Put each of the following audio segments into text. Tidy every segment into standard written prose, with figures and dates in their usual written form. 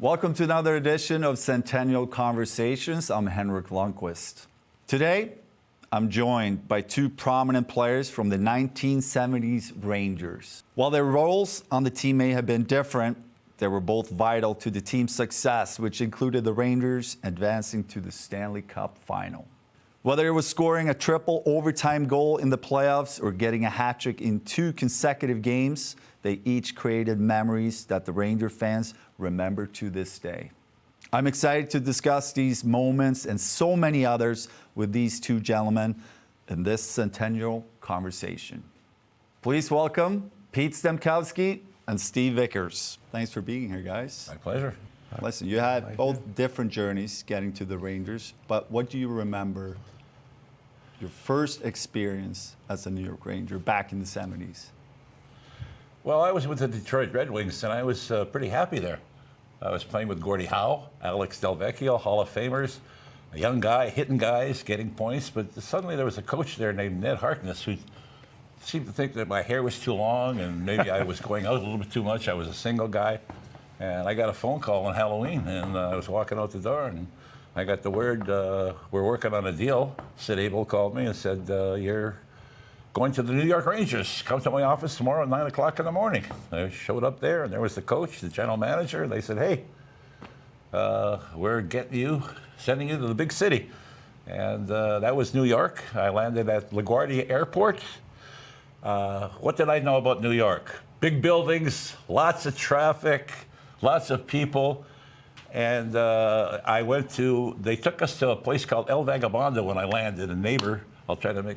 Welcome to another edition of Centennial Conversations. I'm Henrik Lundqvist. Today, I'm joined by two prominent players from the 1970s Rangers. While their roles on the team may have been different, they were both vital to the team's success, which included the Rangers advancing to the Stanley Cup Final. Whether it was scoring a triple overtime goal in the playoffs or getting a hat trick in 2 consecutive games, they each created memories that the Ranger fans remember to this day. I'm excited to discuss these moments and so many others with these two gentlemen in this Centennial Conversation. Please welcome Pete Stemkowski and Steve Vickers. Thanks for being here, guys. My pleasure. Listen, you had both different journeys getting to the Rangers, but what do you remember your first experience as a New York Ranger back in the 70s? Well, I was with the Detroit Red Wings, and I was pretty happy there. I was playing with Gordie Howe, Alex Delvecchio, Hall of Famers, a young guy, hitting guys, getting points, but suddenly there was a coach there named Ned Harkness who seemed to think that my hair was too long and maybe I was going out a little bit too much. I was a single guy, and I got a phone call on Halloween, and I was walking out the door, and I got the word, we're working on a deal. Sid Abel called me and said, you're going to the New York Rangers. Come to my office tomorrow at 9 o'clock in the morning. I showed up there, and there was the coach, the general manager. They said, hey, we're sending you to the big city. And that was New York. I landed at LaGuardia Airport. What did I know about New York? Big buildings, lots of traffic, lots of people. And they took us to a place called El Vagabondo when I landed, a neighbor.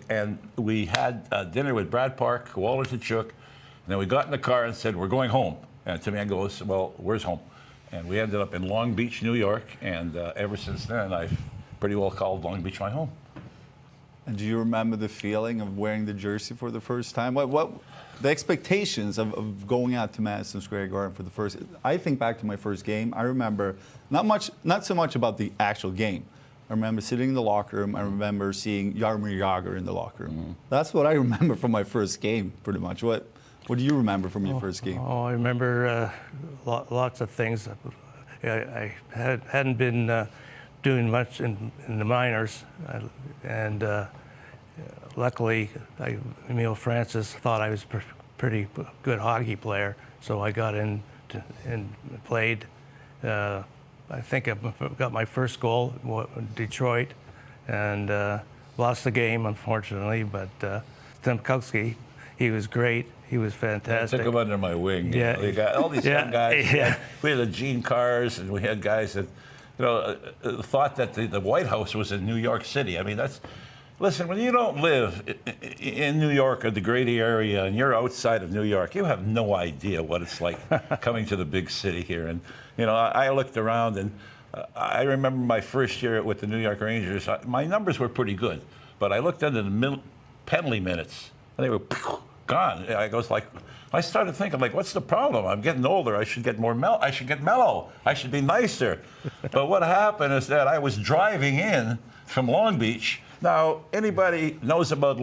And we had dinner with Brad Park, Walter Tkachuk, and then we got in the car and said, we're going home. And to me, goes, well, where's home? And we ended up in Long Beach, New York, and ever since then, I've pretty well called Long Beach my home. And do you remember the feeling of wearing the jersey for the first time? What the expectations of going out to Madison Square Garden for the first? I think back to my first game. I remember not so much about the actual game. I remember sitting in the locker room. I remember seeing Jaromir Jagr in the locker room. Mm-hmm. That's what I remember from my first game, pretty much. What do you remember from your first game? I remember lots of things. I hadn't been doing much in the minors, and luckily, Emile Francis thought I was a pretty good hockey player, so I got in and played. I think I got my first goal in Detroit, and lost the game, unfortunately, but Stemkowski, he was great. He was fantastic. I took him under my wing. Yeah. We got all these young guys. Yeah. We had the Gene Cars, and we had guys that, thought that the White House was in New York City. I mean, listen, when you don't live in New York or the Grady area and you're outside of New York, you have no idea what it's like coming to the big city here. And, I looked around, and I remember my first year with the New York Rangers, my numbers were pretty good, but I looked into the penalty minutes, and they were gone. I started thinking, what's the problem? I'm getting older. I should get I should get mellow. I should be nicer. But what happened is that I was driving in from Long Beach. Now, anybody knows about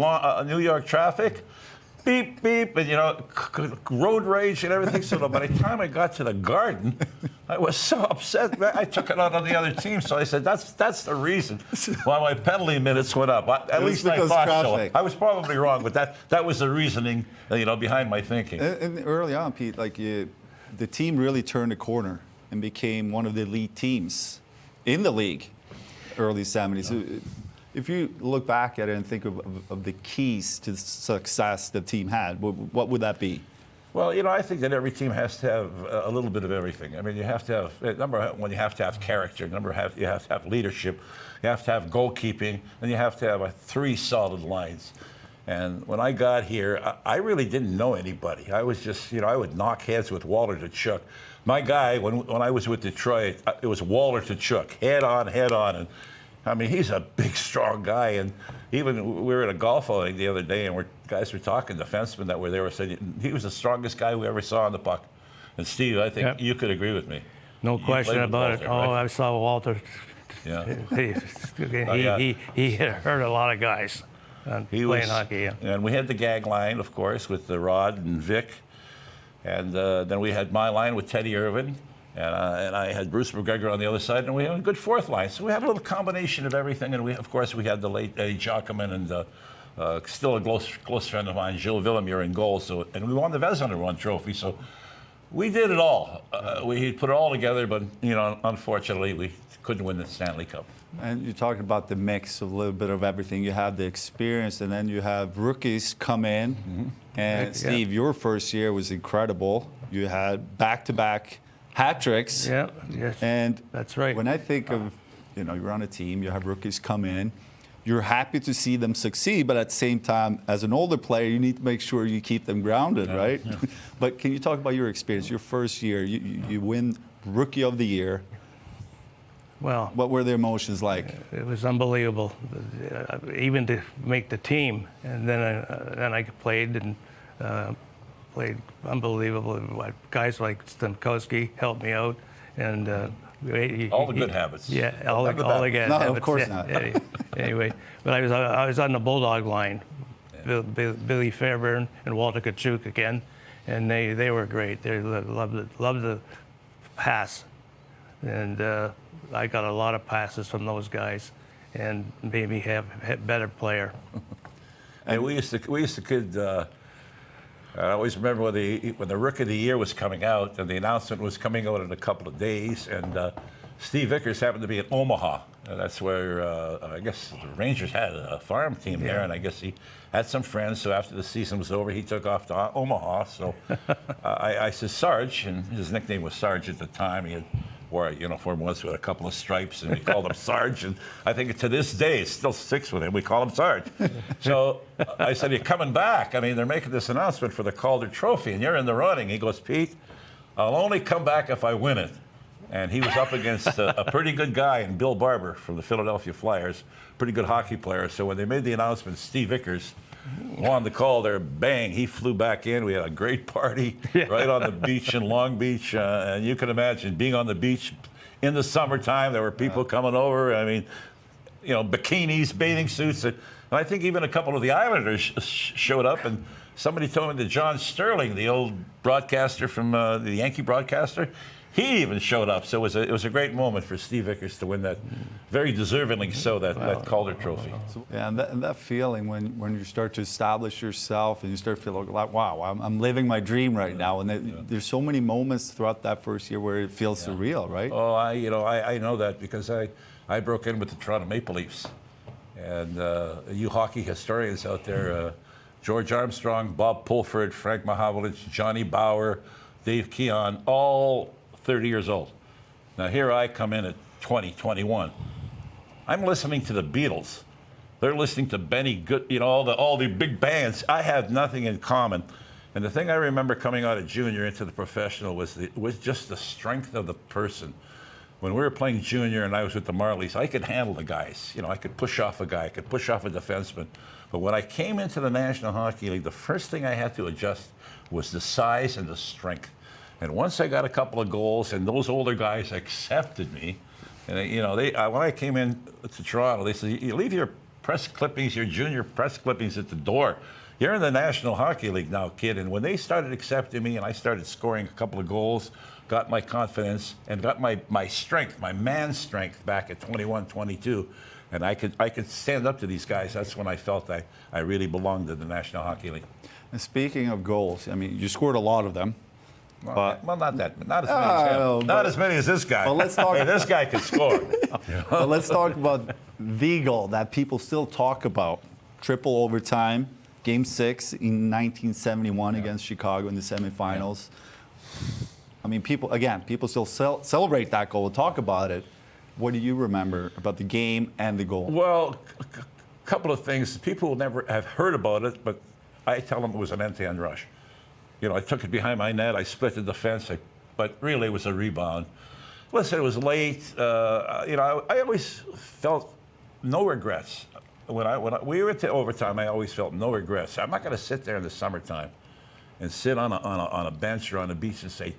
New York traffic? Beep, beep, and road rage and everything. So by the time I got to the Garden, I was so upset. I took it out on the other team. So I said, that's the reason why my penalty minutes went up. At least I thought so. I was probably wrong, but that was the reasoning, behind my thinking. And early on, Pete, the team really turned a corner and became one of the elite teams in the league, early 70s. Yeah. If you look back at it and think of the keys to success the team had, what would that be? Well, I think that every team has to have a little bit of everything. I mean, you have to have, number one, you have to have character. You have to have leadership. You have to have goalkeeping. And you have to have 3 solid lines. And when I got here, I really didn't know anybody. I was just, I would knock heads with Walter Tkachuk. My guy, when I was with Detroit, it was Walter Tkachuk, head on. And I mean, he's a big, strong guy, and even we were at a golf outing the other day, and guys were talking, defensemen that were there were saying he was the strongest guy we ever saw on the puck. And Steve, I think you could agree with me. No question about it. Right? I saw Walter. Yeah. He hurt a lot of guys playing hockey. Yeah. And we had the gag line, of course, with the Rod and Vic, and then we had my line with Teddy Irvin. And I had Bruce McGregor on the other side, and we had a good fourth line. So we had a little combination of everything. And of course, we had the late Eddie Jockman and still a close friend of mine, Gilles Villemure, in goal. So, and we won the Vezina trophy. So we did it all. We put it all together, but unfortunately, we couldn't win the Stanley Cup. And you're talking about the mix of a little bit of everything. You have the experience, and then you have rookies come in. Mm-hmm. And Steve, your first year was incredible. You had back-to-back hat tricks. Yeah, yes, and that's right. When I think of, you're on a team, you have rookies come in, you're happy to see them succeed, but at the same time, as an older player, you need to make sure you keep them grounded, right? Yeah. But can you talk about your experience, your first year? You win Rookie of the Year. Well, what were the emotions like? It was unbelievable, even to make the team. And then I played and played unbelievable. Guys like Stemkowski helped me out, and all the good habits. Yeah, all the good habits. No, of course not. Anyway, but I was on the Bulldog line, Billy Fairbairn and Walter Kachuk again, and they were great. They loved the pass, and I got a lot of passes from those guys, and made me have a better player. And we used to I always remember when the Rookie of the Year was coming out, and the announcement was coming out in a couple of days, and Steve Vickers happened to be in Omaha. And that's where I guess the Rangers had a farm team there, and I guess he had some friends. So after the season was over, he took off to Omaha. So I said, Sarge, and his nickname was Sarge at the time. He had wore a uniform once with a couple of stripes, and we called him Sarge. And I think to this day, it still sticks with him. We call him Sarge. So I said, you're coming back. I mean, they're making this announcement for the Calder Trophy, and you're in the running. He goes, Pete, I'll only come back if I win it. And he was up against a pretty good guy in Bill Barber from the Philadelphia Flyers, pretty good hockey player. So when they made the announcement, Steve Vickers won the Calder, bang, he flew back in. We had a great party right on the beach in Long Beach. And you can imagine being on the beach in the summertime. There were people coming over. I mean, bikinis, bathing suits. And I think even a couple of the Islanders showed up. And somebody told me that John Sterling, the old broadcaster from the Yankee broadcaster, he even showed up. So it was a great moment for Steve Vickers to win that, very deservingly so, that Calder Trophy. Yeah, and that feeling when you start to establish yourself and you start feeling like, wow, I'm living my dream right now. And there's so many moments throughout that first year where it feels surreal, right? Oh, I know that because I broke in with the Toronto Maple Leafs. And you hockey historians out there, George Armstrong, Bob Pulford, Frank Mahavlich, Johnny Bauer, Dave Keon, all 30 years old. Now here I come in at 20, 21. I'm listening to the Beatles. They're listening to Benny Good, all the big bands. I have nothing in common. And the thing I remember coming out of junior into the professional was just the strength of the person. When we were playing junior and I was with the Marlies, I could handle the guys. I could push off a guy, I could push off a defenseman. But when I came into the National Hockey League, the first thing I had to adjust was the size and the strength. And once I got a couple of goals, and those older guys accepted me, and when I came in to Toronto, they said, "You leave your press clippings, your junior press clippings at the door. You're in the National Hockey League now, kid." And when they started accepting me, and I started scoring a couple of goals, got my confidence, and got my strength, my man strength back at 21, 22, and I could stand up to these guys. That's when I felt I really belonged to the National Hockey League. And speaking of goals, I mean, you scored a lot of them. Not as many as him. Not as many as this guy. But let's talk. Hey, this guy can score. But let's talk about the goal that people still talk about. Triple overtime, Game 6 in 1971 against Chicago in the semifinals. Yeah. I mean, people still celebrate that goal, talk about it. What do you remember about the game and the goal? Well, a couple of things. People will never have heard about it, but I tell them it was an end-to-end rush. I took it behind my net. I split the defense, but really it was a rebound. Listen, it was late. I always felt no regrets. When we were to overtime, I always felt no regrets. I'm not going to sit there in the summertime and sit on a bench or on a beach and say,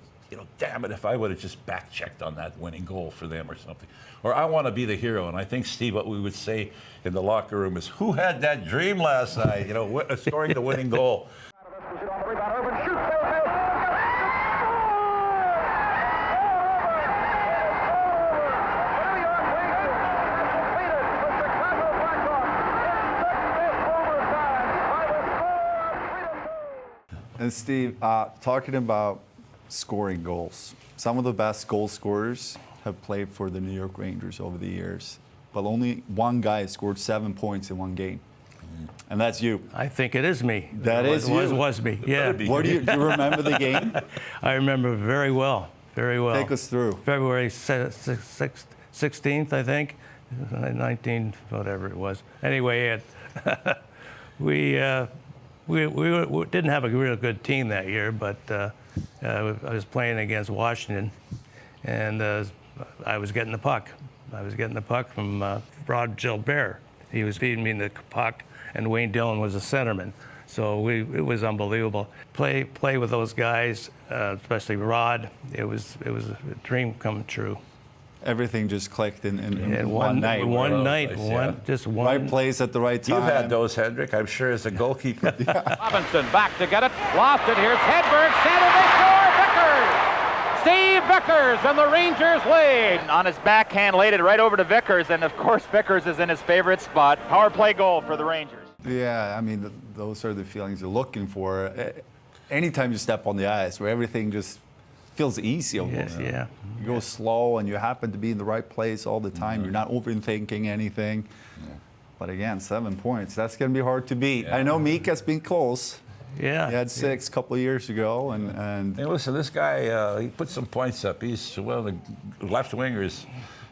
damn it, if I would have just back-checked on that winning goal for them or something. Or I want to be the hero. And I think, Steve, what we would say in the locker room is, who had that dream last night, scoring the winning goal? And Steve, talking about scoring goals, some of the best goal scorers have played for the New York Rangers over the years, but only one guy scored 7 points in one game, and that's you. I think it is me. That is you. Was me. Yeah. What do you remember the game? I remember very well. Very well. Take us through. February 16th, I think, 19, whatever it was. Anyway, we didn't have a real good team that year, but I was playing against Washington, and I was getting the puck. I was getting the puck from Rod Gilbert. He was feeding me the puck, and Wayne Dillon was a centerman. So it was unbelievable. Play with those guys, especially Rod. It was a dream come true. Everything just clicked in one night. One night, yeah. just one. Right place at the right time. You've had those, Henrik, I'm sure, as a goalkeeper. Robinson back to get it. Lost it. Here's Hedberg. Center. They score. Vickers. Steve Vickers and the Rangers lead. On his backhand, laid it right over to Vickers, and of course Vickers is in his favorite spot. Power play goal for the Rangers. Yeah, I mean, those are the feelings you're looking for. Anytime you step on the ice, where everything just feels easy almost. Yes, yeah. You go slow, and you happen to be in the right place all the time. You're not overthinking anything. But again, 7 points, that's going to be hard to beat. I know Mika's been close. Yeah. He had 6 a couple of years ago. And Hey, listen, this guy, he put some points up. He's one of the left wingers.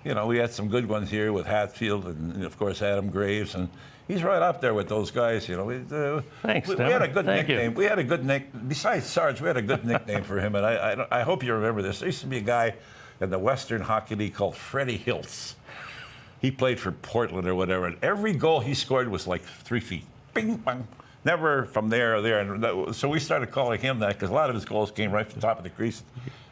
You know, we had some good ones here with Hatfield and of course, Adam Graves. And he's right up there with those guys, you know. Thanks, we had a good Thank nickname. you. We had a good nickname. Besides Sarge, we had a good nickname for him. And I hope you remember this. There used to be a guy in the Western Hockey League called Freddie Hiltz. He played for Portland or whatever. And every goal he scored was like 3 feet. Bing, bang. Never from there or there. And so we started calling him that because a lot of his goals came right from the top of the crease.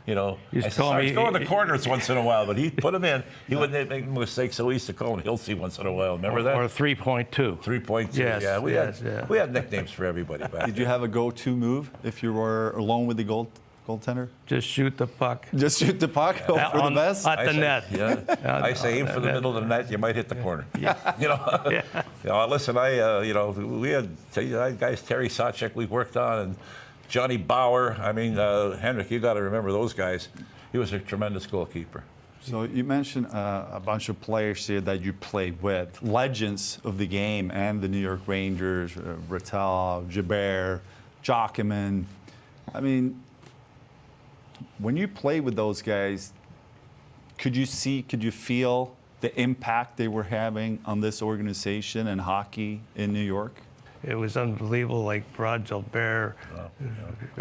You know, You I used to call started me- going to the corners once in a while, but he'd put him in. He wouldn't make mistakes, so we used to call him Hiltsy once in a while. Remember that? Or 3.2. 3.2. Yes, Yeah, we yes, had yeah. we had nicknames for everybody back did you have a go-to move if you were alone with the goaltender? Just shoot the puck. Just shoot the puck, hope for the On- best? At the say, net. Yeah, I say aim for the middle of the net. You might hit the corner. You know, you know. Listen, you know, we had guys Terry Sachek we worked on, and Johnny Bauer. I mean, Henrik, you got to remember those guys. He was a tremendous goalkeeper. So you mentioned a bunch of players here that you played with, legends of the game and the New York Rangers, Rattel, Gilbert, Jockman. I mean, when you play with those guys, could you feel the impact they were having on this organization and hockey in New York? It was unbelievable, like Rod Gilbert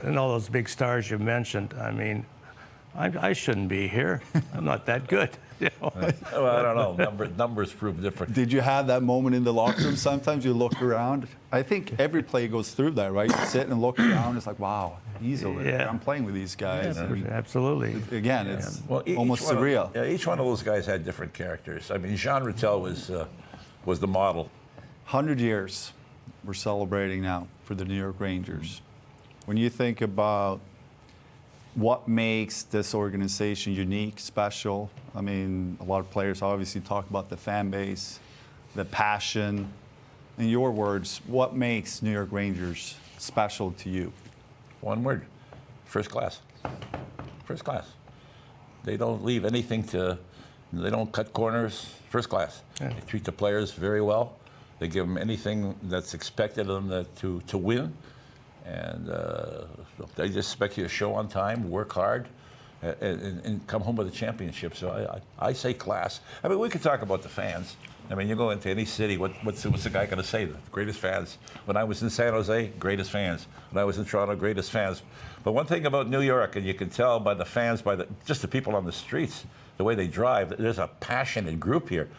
and all those big stars you mentioned. I mean, I shouldn't be here. I'm not that good. You know? Well, I don't know. Numbers prove different. Did you have that moment in the locker room? Sometimes you look around. I think every player goes through that, right? You sit and look around. It's like, wow, he's over there. Yeah. I'm playing with these guys. And Absolutely. again, it's Each almost one surreal. Each one of those guys had different characters. I mean, Jean Rattel was the model. 100 years we're celebrating now for the New York Rangers. When you think about what makes this organization unique, special, I mean, a lot of players obviously talk about the fan base, the passion. In your words, what makes New York Rangers special to you? One word: first class. First class. They don't leave anything to. They don't cut corners. First class. Yeah. They treat the players very well. They give them anything that's expected of them to win, and they just expect you to show on time, work hard, and come home with a championship. So I say class. I mean, we could talk about the fans. I mean, you go into any city, what's the guy going to say? The greatest fans. When I was in San Jose, greatest fans. When I was in Toronto, greatest fans. But one thing about New York, and you can tell by the fans, by just the people on the streets, the way they drive, there's a passionate group here.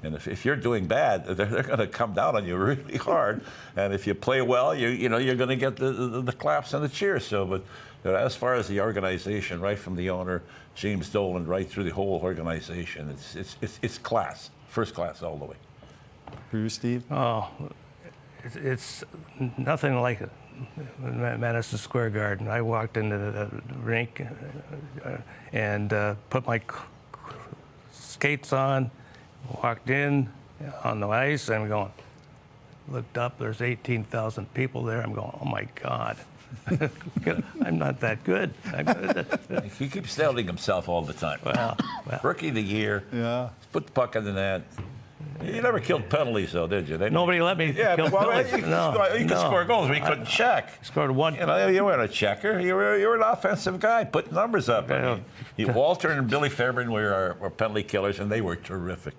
And if you're doing bad, they're going to come down on you really hard. And if you play well, you're going to get the claps and the cheers. So, but as far as the organization, right from the owner, James Dolan, right through the whole organization, it's class, first class all the way. For you, Steve? Oh, it's nothing like it. Madison Square Garden. I walked into the rink and put my skates on, walked in on the ice, and I'm going, looked up, there's 18,000 people there. I'm going, oh my God. I'm not that good. He keeps doubting himself all the time. Well. Rookie of the year. Yeah. Put the puck in the net. You never killed penalties, though, did you? Nobody let me kill penalties. You could score goals, but you couldn't check. Scored one. You weren't a checker. You were an offensive guy, putting numbers up. I mean, Walter and Billy Fairbairn were our penalty killers, and they were terrific.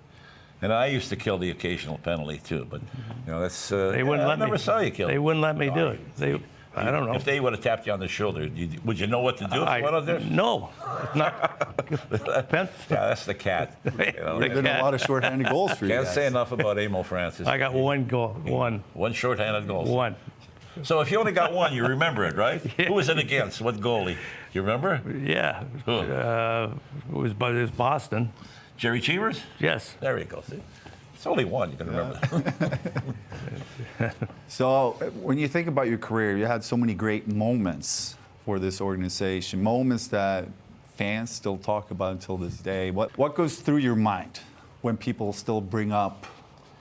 And I used to kill the occasional penalty too, but that's. They wouldn't let me. I never saw you kill. They wouldn't let me do it. I don't know. If they would have tapped you on the shoulder, would you know what to do? No, not. Yeah, that's the cat. There's been a lot of shorthanded goals for you Can't guys. say enough about Emil Francis. I got one goal. One shorthanded goal. One. So if you only got one, you remember it, right? Yeah. Who was it against? What goalie? You remember? Yeah. Who? It was Boston. Jerry Cheevers? Yes. There you go. See? It's only one. You can remember. So when you think about your career, you had so many great moments for this organization, moments that fans still talk about until this day. What goes through your mind when people still bring up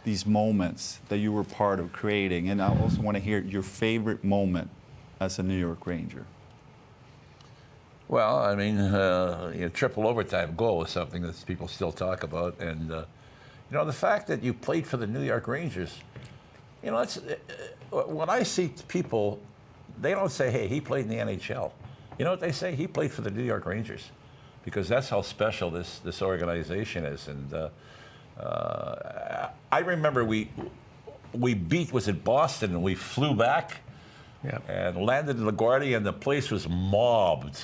these moments that you were part of creating? And I also want to hear your favorite moment as a New York Ranger. Well, I mean, triple overtime goal is something that people still talk about. And, the fact that you played for the New York Rangers, it's, when I see people, they don't say, hey, he played in the NHL. You know what they say? He played for the New York Rangers, because that's how special this organization is. And I remember we beat, was it Boston, and we flew back and landed in LaGuardia, and the place was mobbed.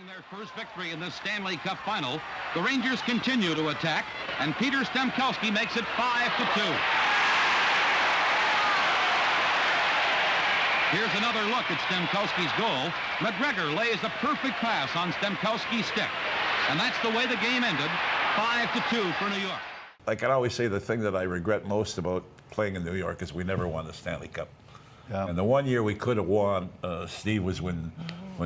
Their first victory in this Stanley Cup final, the Rangers continue to attack, and Peter Stemkowski makes it 5-2. Here's another look at Stemkowski's goal. McGregor lays a perfect pass on Stemkowski's stick, and that's the way the game ended, 5-2 for New York. I can always say the thing that I regret most about playing in New York is we never won the Stanley Cup. Yeah. And the one year we could have won, Steve, was when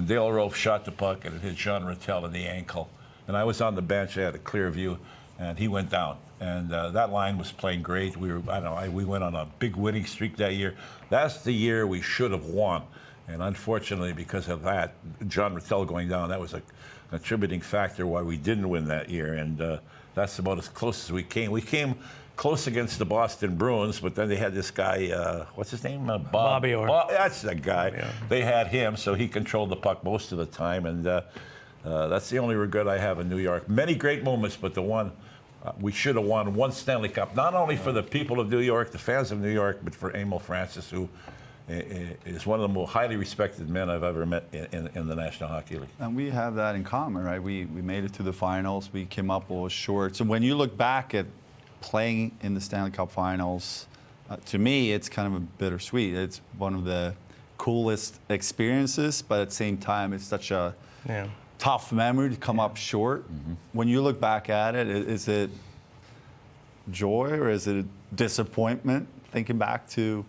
Dale Rolfe shot the puck and it hit Jean Rattel in the ankle. And I was on the bench, I had a clear view, and he went down. And that line was playing great. We went on a big winning streak that year. That's the year we should have won. And unfortunately, because of that, Jean Rattel going down, that was a contributing factor why we didn't win that year. And that's about as close as we came. We came close against the Boston Bruins, but then they had this guy, what's his name? Bobby Orr. That's the guy. Yeah. They had him, so he controlled the puck most of the time, and that's the only regret I have in New York. Many great moments, but the one, we should have won one Stanley Cup, not only for the people of New York, the fans of New York, but for Emil Francis, who is one of the most highly respected men I've ever met in the National Hockey League. And we have that in common, right? We made it to the finals. We came up a little short. So when you look back at playing in the Stanley Cup Finals, to me, it's kind of a bittersweet. It's one of the coolest experiences, but at the same time, it's such a tough memory to come up short. Mm-hmm. When you look back at it, is it joy or is it disappointment thinking back to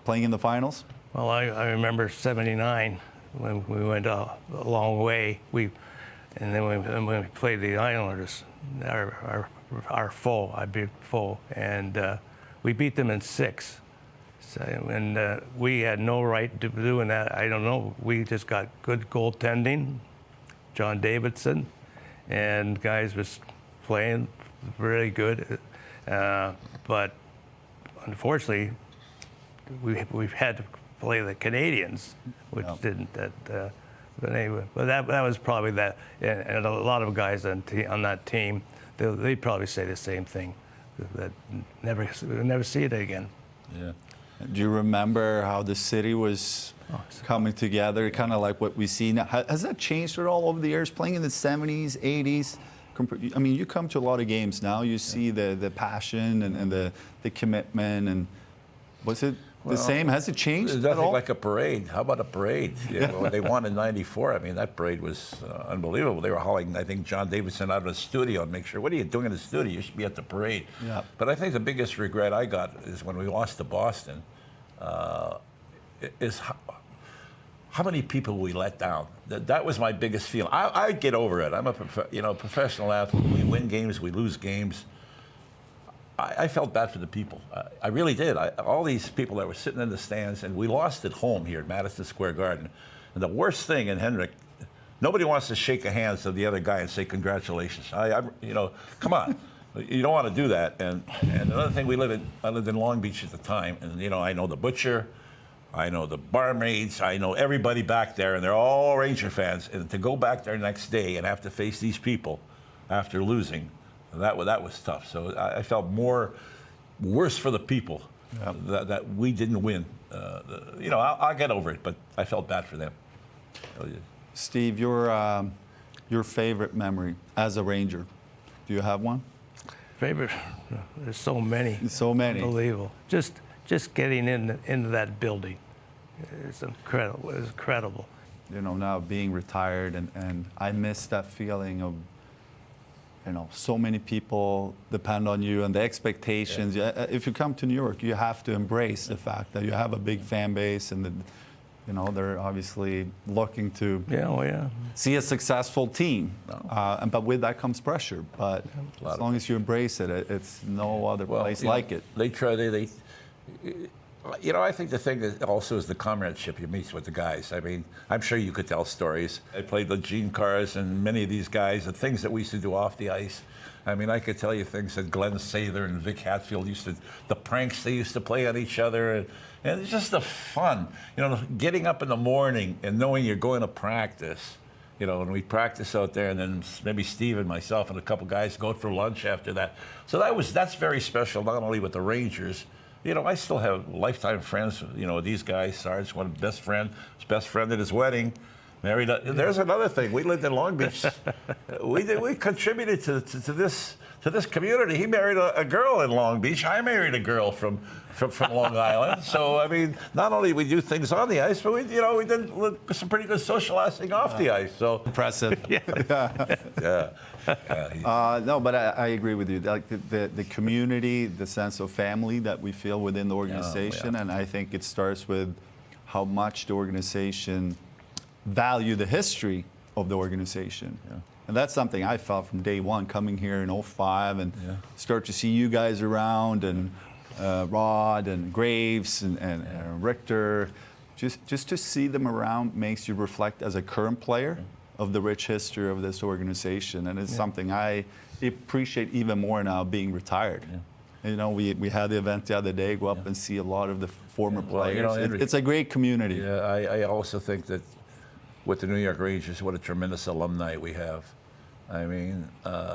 playing in the finals? Well, I remember '79 when we went a long way. And then when we played the Islanders, our foe, I beat foe, and we beat them in 6. So, and we had no right to doing that. I don't know. We just got good goaltending, John Davidson, and guys was playing really good. But unfortunately, we've had to play the Canadians, which didn't. But anyway, but that was probably that. And a lot of guys on that team, they'd probably say the same thing, that we'll never see it again. Yeah. Do you remember how the city was coming together, kind of like what we see now? Has that changed at all over the years, playing in the 70s, 80s? I mean, you come to a lot of games now. You see the passion and the commitment. And was it the same? Has it changed at all? Like a parade. How about a parade? When they won in '94, I mean, that parade was unbelievable. They were hauling, I think, John Davidson out of the studio and make sure, what are you doing in the studio? You should be at the parade. Yeah. But I think the biggest regret I got is when we lost to Boston, is how many people we let down. That was my biggest feeling. I get over it. I'm a professional athlete. We win games, we lose games. I felt bad for the people. I really did. All these people that were sitting in the stands, and we lost at home here at Madison Square Garden. And the worst thing, and Henrik, nobody wants to shake the hands of the other guy and say congratulations. Come on. You don't want to do that. And another thing, I lived in Long Beach at the time, and I know the butcher, I know the barmaids, I know everybody back there, and they're all Ranger fans. And to go back there next day and have to face these people after losing, that was tough. So I felt worse for the people that we didn't win. I'll get over it, but I felt bad for them. Steve, your favorite memory as a Ranger, do you have one? Favorite? There's so many. So many. Unbelievable. Just getting into that building, it's incredible. It's incredible. Now being retired, and I miss that feeling of, so many people depend on you and the expectations. Yeah. If you come to New York, you have to embrace the fact that you have a big fan base, and they're obviously looking to see a successful team. But with that comes pressure. But as long as you embrace it, it's no other place like it. They try. I think the thing that also is the comradeship you meet with the guys. I mean, I'm sure you could tell stories. I played with Gene Cars and many of these guys, the things that we used to do off the ice. I mean, I could tell you things that Glenn Sather and Vic Hatfield the pranks they used to play on each other. And it's just the fun. Getting up in the morning and knowing you're going to practice. When we practice out there, and then maybe Steve and myself and a couple guys go for lunch after that. So that's very special, not only with the Rangers. I still have lifetime friends, these guys. Sarge, one best friend, his best friend at his wedding. Married. There's another thing. We lived in Long Beach. We contributed to this community. He married a girl in Long Beach. I married a girl from Long Island. So I mean, not only we do things on the ice, but we did some pretty good socializing off the ice. So impressive. Yeah. No, but I agree with you. Like the community, the sense of family that we feel within the organization, and I think it starts with how much the organization value the history of the organization. Yeah. And that's something I felt from day one, coming here in 05 and start to see you guys around, and Rod and Graves and Richter. Just to see them around makes you reflect as a current player of the rich history of this organization. And it's something I appreciate even more now being retired. Yeah. We had the event the other day, go up and see a lot of the former players. It's a great community. Yeah, I also think that with the New York Rangers, what a tremendous alumni we have. I mean,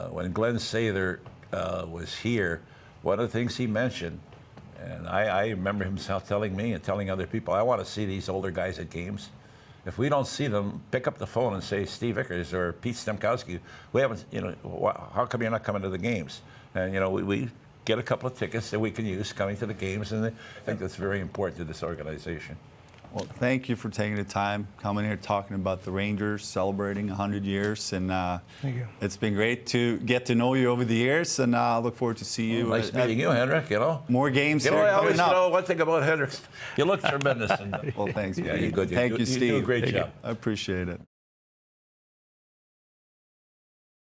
when Glenn Sather was here, one of the things he mentioned, and I remember himself telling me and telling other people, I want to see these older guys at games. If we don't see them, pick up the phone and say, Steve Vickers or Pete Stemkowski, we haven't, how come you're not coming to the games? And, we get a couple of tickets that we can use coming to the games, and I think that's very important to this organization. Well, thank you for taking the time, coming here, talking about the Rangers, celebrating 100 years. And thank you. It's been great to get to know you over the years, and I look forward to see you. Nice meeting you, Henrik, More games here I always coming up. one thing about Henrik, you look tremendous. Well, thanks. Yeah, you're good. Thank you, Steve. You do a great job. I appreciate it.